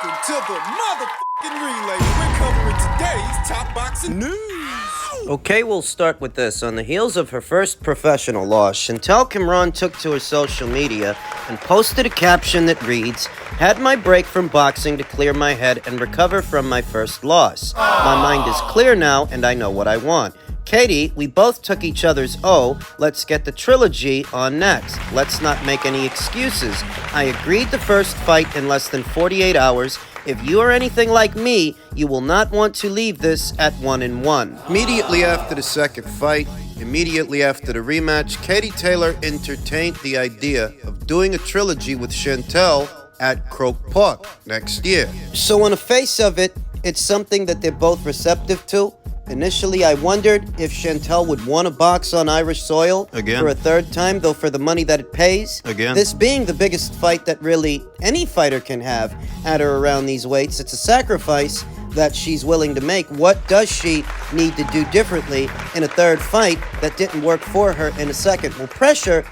Welcome to the motherfucking relay. We're covering today's top boxing news. Okay, we'll start with this. On the heels of her first professional loss, Shantel Cameron took to her social media and posted a caption that reads, "Had my break from boxing to clear my head and recover from my first loss. My mind is clear now and I know what I want. Katie, we both took each other's O. Let's get the trilogy on next. Let's not make any excuses. I agreed the first fight in less than 48 hours. If you are anything like me, you will not want to leave this at 1-1. Immediately after the second fight, immediately after the rematch, Katie Taylor entertained the idea of doing a trilogy with Shantel at Croke Park next year. So on the face of it, it's something that they're both receptive to. Initially, I wondered if Shantel would want to box on Irish soil Again. for a third time, though for the money that it pays. Again. This being the biggest fight that really any fighter can have at or around these weights, it's a sacrifice that she's willing to make. What does she need to do differently in a third fight that didn't work for her in a second? Well, pressure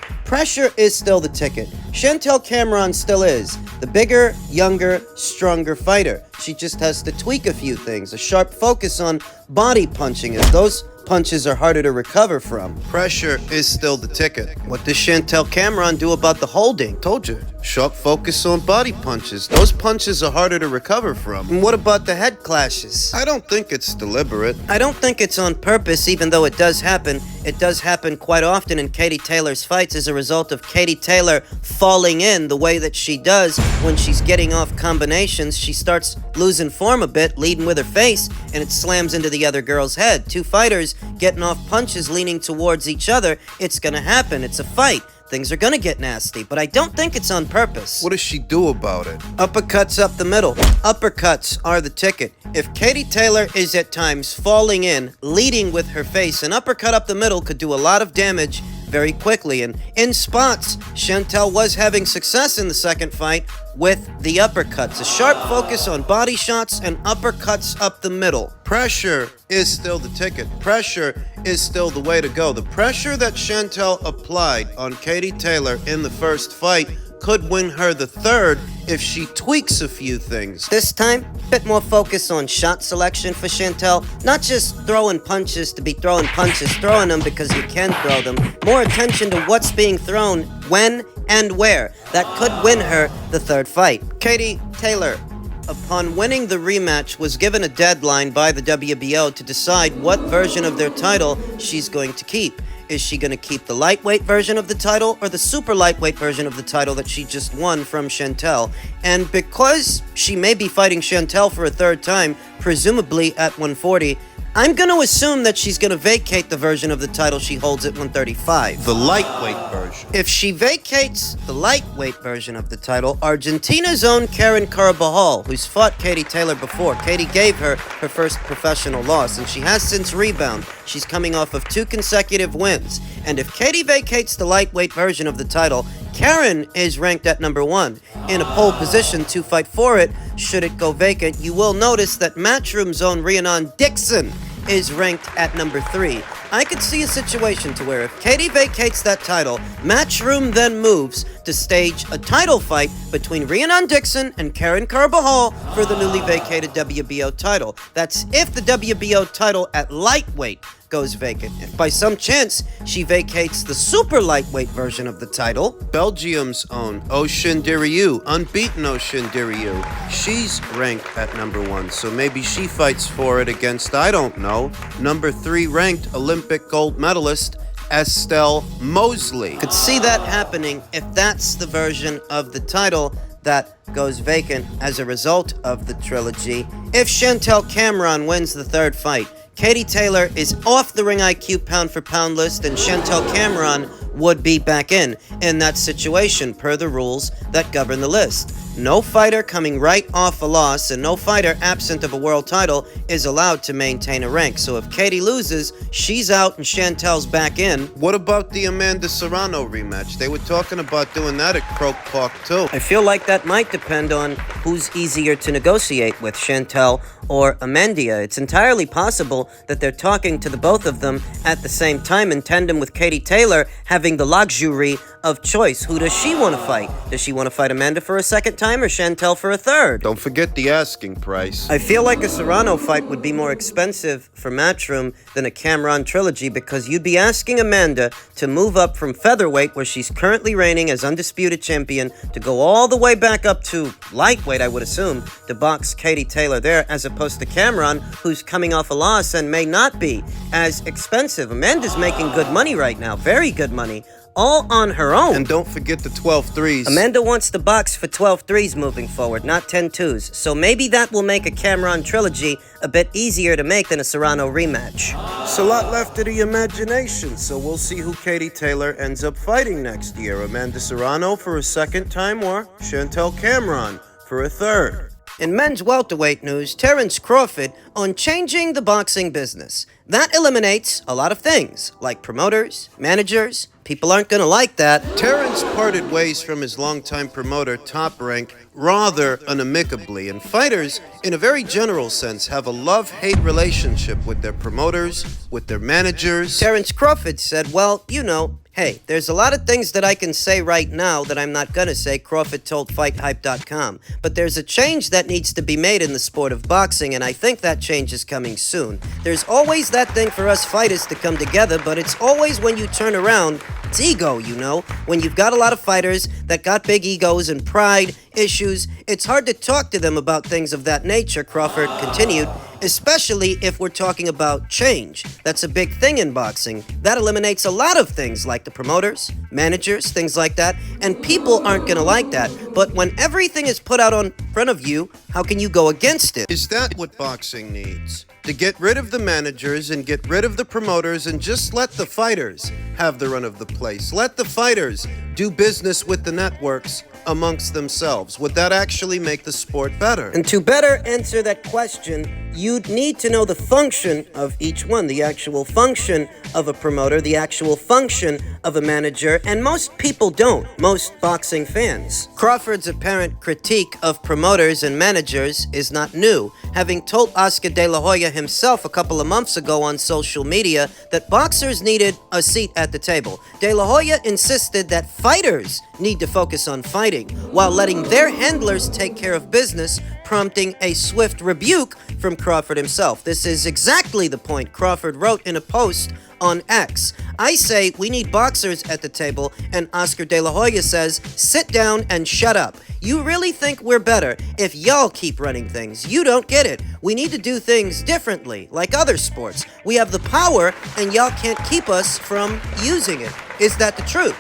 is still the ticket. Shantel Cameron still is the bigger, younger, stronger fighter. She just has to tweak a few things. A sharp focus on body punching, as those punches are harder to recover from. Pressure is still the ticket. What does Shantel Cameron do about the holding? Told you, sharp focus on body punches. Those punches are harder to recover from. And what about the head clashes? I don't think it's deliberate. I don't think it's on purpose, even though it does happen. It does happen quite often in Katie Taylor's fights as a result of Katie Taylor falling in the way that she does when she's getting off combinations. She starts losing form a bit, leading with her face, and it slams into the other girl's head. Two fighters getting off punches, leaning towards each other. It's gonna happen. It's a fight. Things are gonna get nasty, but I don't think it's on purpose. What does she do about it? Uppercuts up the middle. Uppercuts are the ticket. If Katie Taylor is at times falling in, leading with her face, an uppercut up the middle could do a lot of damage very quickly. And in spots, Shantel was having success in the second fight with the uppercuts. A sharp focus on body shots and uppercuts up the middle. Pressure is still the ticket. Pressure is still the way to go. The pressure that Shantel applied on Katie Taylor in the first fight could win her the third if she tweaks a few things. This time, a bit more focus on shot selection for Shantel. Not just throwing punches to be throwing punches, throwing them because you can throw them. More attention to what's being thrown, when, and where. That could win her the third fight. Katie Taylor, upon winning the rematch, was given a deadline by the WBO to decide what version of their title she's going to keep. Is she going to keep the lightweight version of the title or the super lightweight version of the title that she just won from Shantel? And because she may be fighting Shantel for a third time, presumably at 140, I'm going to assume that she's going to vacate the version of the title she holds at 135. The lightweight version. If she vacates the lightweight version of the title, Argentina's own Karen Carbajal, who's fought Katie Taylor before, Katie gave her her first professional loss, and she has since rebounded. She's coming off of 2 consecutive wins. And if Katie vacates the lightweight version of the title, Karen is ranked at number 1 in a pole position to fight for it should it go vacant. You will notice that Matchroom's own Rhiannon Dixon is ranked at number 3. I could see a situation to where if Katie vacates that title, Matchroom then moves to stage a title fight between Rhiannon Dixon and Karen Carbajal for the newly vacated WBO title. That's if the WBO title at lightweight goes vacant. If by some chance she vacates the super lightweight version of the title, Belgium's own Ocean Dirieu, unbeaten Ocean Dirieu. She's ranked at number 1, so maybe she fights for it against, I don't know, number 3 ranked Olympic gold medalist Estelle Mosley. could see that happening if that's the version of the title that goes vacant as a result of the trilogy. If Shantel Cameron wins the third fight, Katie Taylor is off the Ring IQ pound for pound list, and Shantel Cameron would be back in that situation per the rules that govern the list. No fighter coming right off a loss and no fighter absent of a world title is allowed to maintain a rank. So if Katie loses, she's out and Shantel's back in. What about the Amanda Serrano rematch? They were talking about doing that at Croke Park too. I feel like that might depend on who's easier to negotiate with, Shantel or Amanda. It's entirely possible that they're talking to the both of them at the same time in tandem with Katie Taylor having the luxury of choice. Who does she want to fight? Does she want to fight Amanda for a second time or Shantel for a third? Don't forget the asking price. I feel like a Serrano fight would be more expensive for Matchroom than a Cameron trilogy because you'd be asking Amanda to move up from featherweight, where she's currently reigning as undisputed champion, to go all the way back up to lightweight, I would assume, to box Katie Taylor there, as opposed to Cameron, who's coming off a loss and may not be as expensive. Amanda's making good money right now, very good money, all on her own. And don't forget the 12 threes. Amanda wants to box for 12 threes moving forward, not 10 twos. So maybe that will make a Cameron trilogy a bit easier to make than a Serrano rematch. It's a lot left to the imagination, so we'll see who Katie Taylor ends up fighting next year. Amanda Serrano for a second time or Shantel Cameron for a third. In men's welterweight news, Terrence Crawford on changing the boxing business. That eliminates a lot of things, like promoters, managers. People aren't going to like that. Terrence parted ways from his longtime promoter, Top Rank, rather unamicably, and fighters, in a very general sense, have a love-hate relationship with their promoters, with their managers. Terrence Crawford said, well, you know, hey, there's a lot of things that I can say right now that I'm not gonna say, Crawford told FightHype.com. But there's a change that needs to be made in the sport of boxing, and I think that change is coming soon. There's always that thing for us fighters to come together, but it's always when you turn around, it's ego, you know? When you've got a lot of fighters that got big egos and pride issues, it's hard to talk to them about things of that nature, Crawford continued, especially if we're talking about change. That's a big thing in boxing. That eliminates a lot of things like the promoters, managers, things like that, and people aren't gonna like that. But when everything is put out in front of you, how can you go against it? Is that what boxing needs? To get rid of the managers and get rid of the promoters and just let the fighters have the run of the place. Let the fighters do business with the networks amongst themselves. Would that actually make the sport better? And to better answer that question, you'd need to know the function of each one, the actual function of a promoter, the actual function of a manager, and most people don't, most boxing fans. Crawford's apparent critique of promoters and managers is not new, having told Oscar De La Hoya himself a couple of months ago on social media that boxers needed a seat at the table. De La Hoya insisted that fighters need to focus on fighting, while letting their handlers take care of business, prompting a swift rebuke from Crawford himself. This is exactly the point Crawford wrote in a post on X. I say we need boxers at the table, and Oscar De La Hoya says, sit down and shut up. You really think we're better if y'all keep running things? You don't get it. We need to do things differently, like other sports. We have the power, and y'all can't keep us from using it. Is that the truth?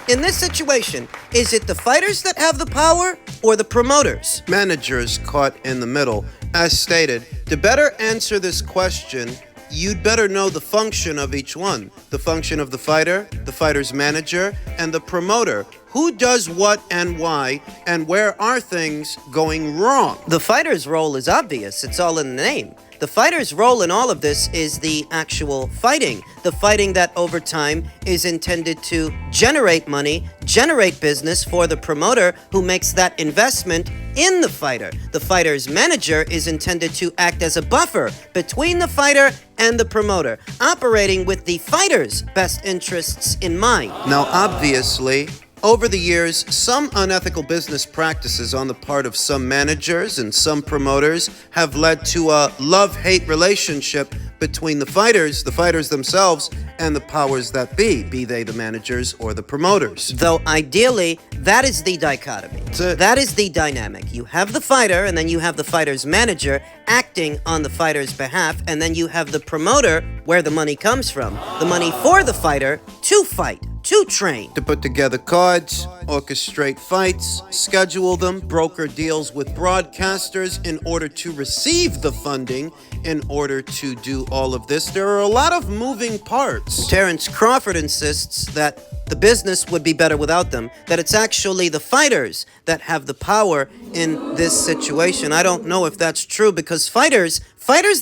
In this situation, is it the fighters that have the power or the promoters? Managers caught in the middle. As stated, to better answer this question, you'd better know the function of each one. The function of the fighter's manager, and the promoter. Who does what and why, and where are things going wrong? The fighter's role is obvious. It's all in the name. The fighter's role in all of this is the actual fighting. The fighting that over time is intended to generate money, generate business for the promoter who makes that investment in the fighter. The fighter's manager is intended to act as a buffer between the fighter and the promoter, operating with the fighter's best interests in mind. Now, obviously, over the years, some unethical business practices on the part of some managers and some promoters have led to a love-hate relationship between the fighters themselves, and the powers that be they the managers or the promoters. Though ideally, that is the dichotomy. That is the dynamic. You have the fighter, and then you have the fighter's manager acting on the fighter's behalf, and then you have the promoter where the money comes from. The money for the fighter to fight, to train. To put together cards, orchestrate fights, schedule them, broker deals with broadcasters in order to receive the funding, in order to do all of this. There are a lot of moving parts. Terrence Crawford insists that the business would be better without them, that it's actually the fighters that have the power in this situation. I don't know if that's true, because fighters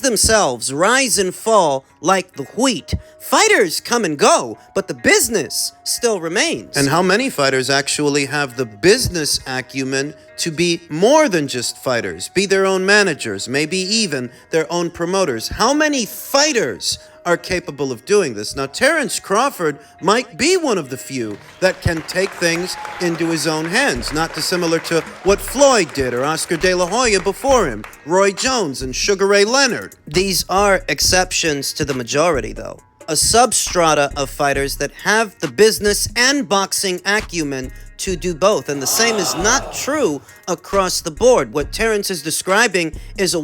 themselves rise and fall like the wheat. Fighters come and go, but the business still remains. And how many fighters actually have the business acumen to be more than just fighters, be their own managers, maybe even their own promoters? How many fighters are capable of doing this. Now, Terrence Crawford might be one of the few that can take things into his own hands, not dissimilar to what Floyd did or Oscar De La Hoya before him, Roy Jones and Sugar Ray Leonard. These are exceptions to the majority, though. A substrata of fighters that have the business and boxing acumen to do both. And the same is not true across the board. What Terrence is describing is a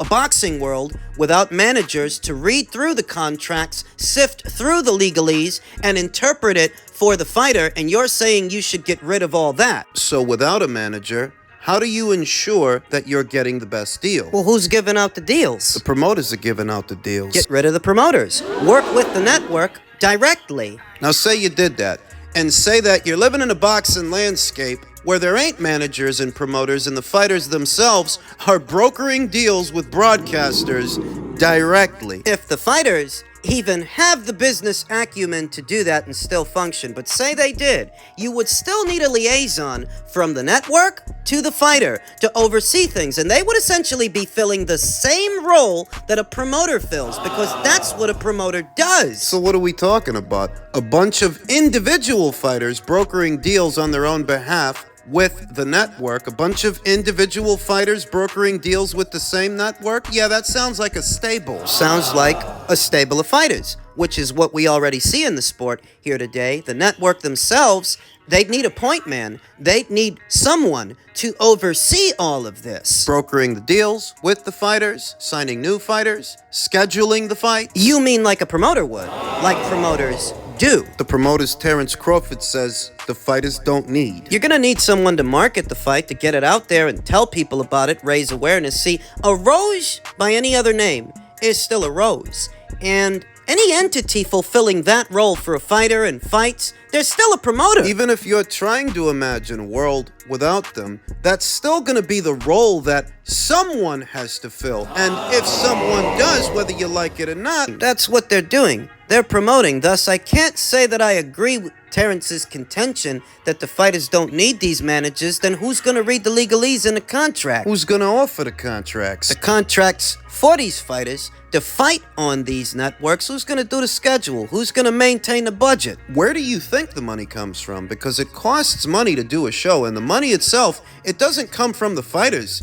boxing world without managers to read through the contracts, sift through the legalese, and interpret it for the fighter. And you're saying you should get rid of all that. So without a manager, how do you ensure that you're getting the best deal? Well, who's giving out the deals? The promoters are giving out the deals. Get rid of the promoters. Work with the network directly. Now say you did that, and say that you're living in a boxing landscape where there ain't managers and promoters and the fighters themselves are brokering deals with broadcasters directly. If the fighters even have the business acumen to do that and still function, but say they did, you would still need a liaison from the network to the fighter to oversee things, and they would essentially be filling the same role that a promoter fills, because that's what a promoter does. So what are we talking about? A bunch of individual fighters brokering deals on their own behalf with the network, a bunch of individual fighters brokering deals with the same network? Yeah, that sounds like a stable. Sounds like a stable of fighters, which is what we already see in the sport here today. The network themselves, they'd need a point man. They'd need someone to oversee all of this. Brokering the deals with the fighters, signing new fighters, scheduling the fights. You mean like a promoter would, like promoters do. The promoters Terrence Crawford says the fighters don't need. You're gonna need someone to market the fight, to get it out there and tell people about it, raise awareness. See, a rose by any other name is still a rose. And any entity fulfilling that role for a fighter and fights, there's still a promoter. Even if you're trying to imagine a world without them, that's still going to be the role that someone has to fill. And if someone does, whether you like it or not, that's what they're doing. They're promoting. Thus, I can't say that I agree with Terrence's contention that the fighters don't need these managers. Then who's going to read the legalese in the contract? Who's going to offer the contracts? The contracts for these fighters to fight on these networks. Who's going to do the schedule? Who's going to maintain the budget? Where do you think the money comes from? Because it costs money to do a show, and the money itself, it doesn't come from the fighters'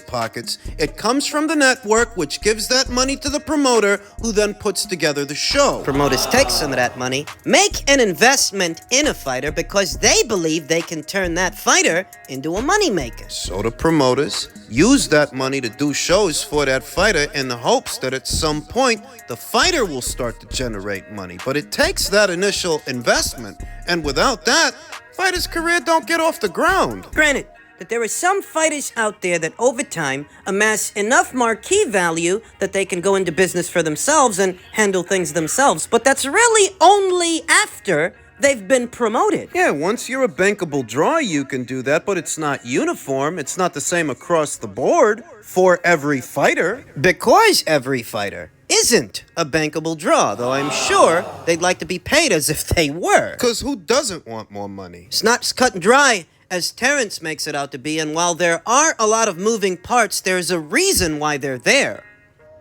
pockets. It comes from the network, which gives that money to the promoter, who then puts together the show. Promoters take some of that money, make an investment in a fighter because they believe they can turn that fighter into a moneymaker. So the promoters use that money to do shows for that fighter in the hopes that at some point the fighter will start to generate money. But it takes that initial investment, and without that, fighter's career don't get off the ground. Granted that there are some fighters out there that over time amass enough marquee value that they can go into business for themselves and handle things themselves, but that's really only after they've been promoted. Yeah, once you're a bankable draw, you can do that, but it's not uniform. It's not the same across the board for every fighter. Because every fighter isn't a bankable draw, though I'm sure they'd like to be paid as if they were. Because who doesn't want more money? It's not as cut and dry as Terrence makes it out to be, and while there are a lot of moving parts, there's a reason why they're there.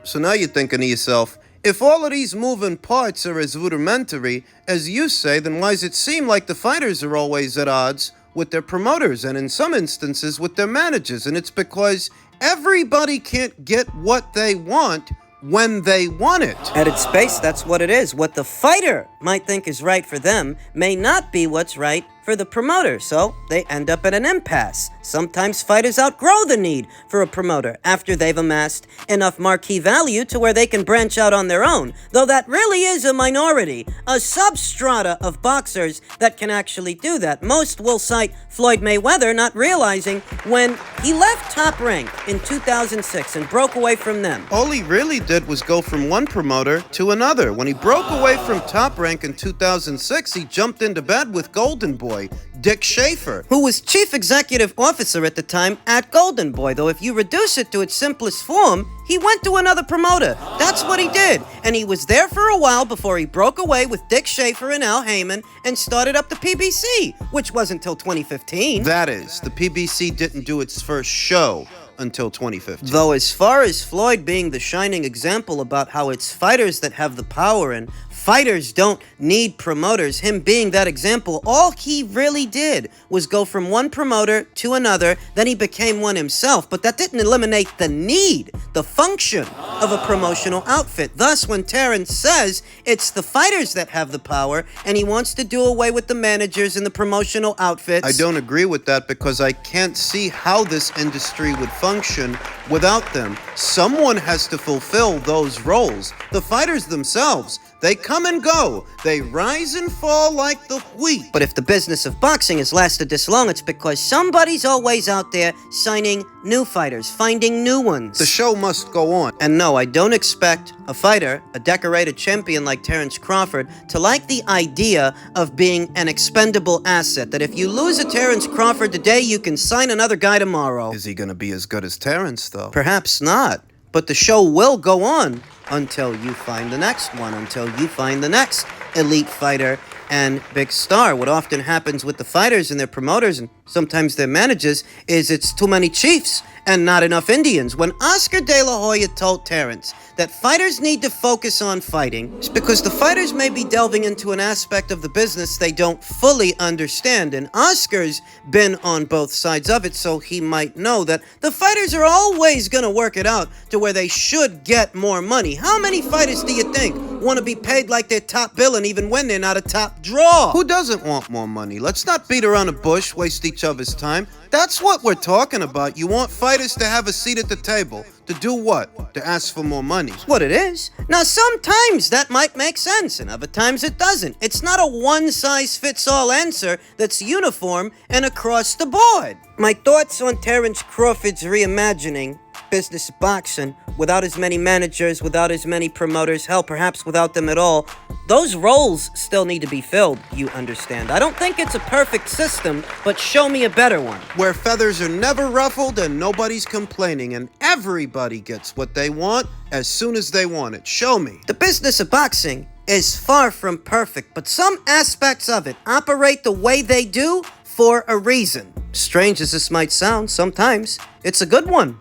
So now you're thinking to yourself, if all of these moving parts are as rudimentary as you say, then why does it seem like the fighters are always at odds with their promoters and in some instances with their managers? And it's because everybody can't get what they want when they want it. At its base, that's what it is. What the fighter might think is right for them may not be what's right for the promoter, so they end up at an impasse. Sometimes fighters outgrow the need for a promoter after they've amassed enough marquee value to where they can branch out on their own, though that really is a minority, a substrata of boxers that can actually do that. Most will cite Floyd Mayweather not realizing when he left Top Rank in 2006 and broke away from them. All he really did was go from one promoter to another. When he broke away from Top Rank in 2006, he jumped into bed with Golden Boy, Dick Schaefer, who was chief executive officer at the time at Golden Boy, though if you reduce it to its simplest form, he went to another promoter. That's what he did. And he was there for a while before he broke away with Dick Schaefer and Al Heyman and started up the PBC, which wasn't until 2015. That is, the PBC didn't do its first show until 2015. Though as far as Floyd being the shining example about how it's fighters that have the power and fighters don't need promoters, him being that example, all he really did was go from one promoter to another, then he became one himself, but that didn't eliminate the need, the function of a promotional outfit. Thus, when Terrence says it's the fighters that have the power and he wants to do away with the managers and the promotional outfits, I don't agree with that because I can't see how this industry would function without them. Someone has to fulfill those roles. The fighters themselves, they come and go. They rise and fall like the wheat. But if the business of boxing has lasted this long, it's because somebody's always out there signing new fighters, finding new ones. The show must go on. And no, I don't expect a fighter, a decorated champion like Terrence Crawford, to like the idea of being an expendable asset. That if you lose a Terrence Crawford today, you can sign another guy tomorrow. Is he gonna be as good as Terrence, though? Perhaps not. But the show will go on until you find the next one, until you find the next elite fighter and big star. What often happens with the fighters and their promoters and sometimes their managers is it's too many chiefs and not enough Indians. When Oscar De La Hoya told Terrence that fighters need to focus on fighting, it's because the fighters may be delving into an aspect of the business they don't fully understand, and Oscar's been on both sides of it, so he might know that the fighters are always gonna work it out to where they should get more money. How many fighters do you think want to be paid like they're top billing even when they're not a top draw? Who doesn't want more money? Let's not beat around the bush, waste each other's time. That's what we're talking about. You want fighters to have a seat at the table. To do what? To ask for more money. What it is. Now, sometimes that might make sense, and other times it doesn't. It's not a one-size-fits-all answer that's uniform and across the board. My thoughts on Terrence Crawford's reimagining business boxing without as many managers, without as many promoters, hell, perhaps without them at all. Those roles still need to be filled, you understand. I don't think it's a perfect system, but show me a better one. Where feathers are never ruffled and nobody's complaining and everybody gets what they want as soon as they want it. Show me. The business of boxing is far from perfect, but some aspects of it operate the way they do for a reason. Strange as this might sound, sometimes it's a good one.